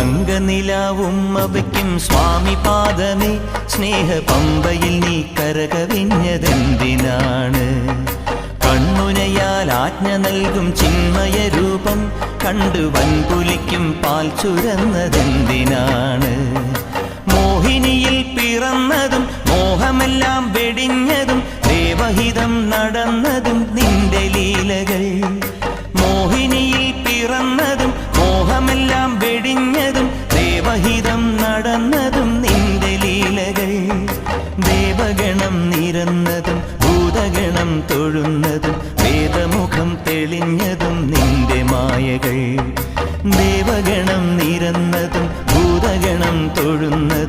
തങ്കനിലാവും അവയ്ക്കും സ്വാമി പാദമേ സ്നേഹ പമ്പയിൽ നീ കരകവിഞ്ഞതെന്തിനാണ്? കണ്ണുനയാൽ ആജ്ഞ നൽകും ചിന്മയ രൂപം കണ്ടു വൻപുലിക്കും പാൽ ചുരന്നതെന്തിനാണ്? മോഹിനിയിൽ പിറന്നതും മോഹമെല്ലാം വെടിഞ്ഞതും ദേവഹിതം നടന്നതും നിന്റെ ലീലകൾ. മോഹിനിയിൽ പിറന്നതും മോഹമെല്ലാം വെടിഞ്ഞതും ദേവഹിതം നടന്നതും നിന്റെ ലീലകൾ. ദേവഗണം നിരന്നതും ഭൂതഗണം തൊഴുന്നതും വേദമുഖം തെളിഞ്ഞതും നിന്റെ മായകൾ. ദേവഗണം നിരന്നതും ഭൂതഗണം തൊഴുന്നതും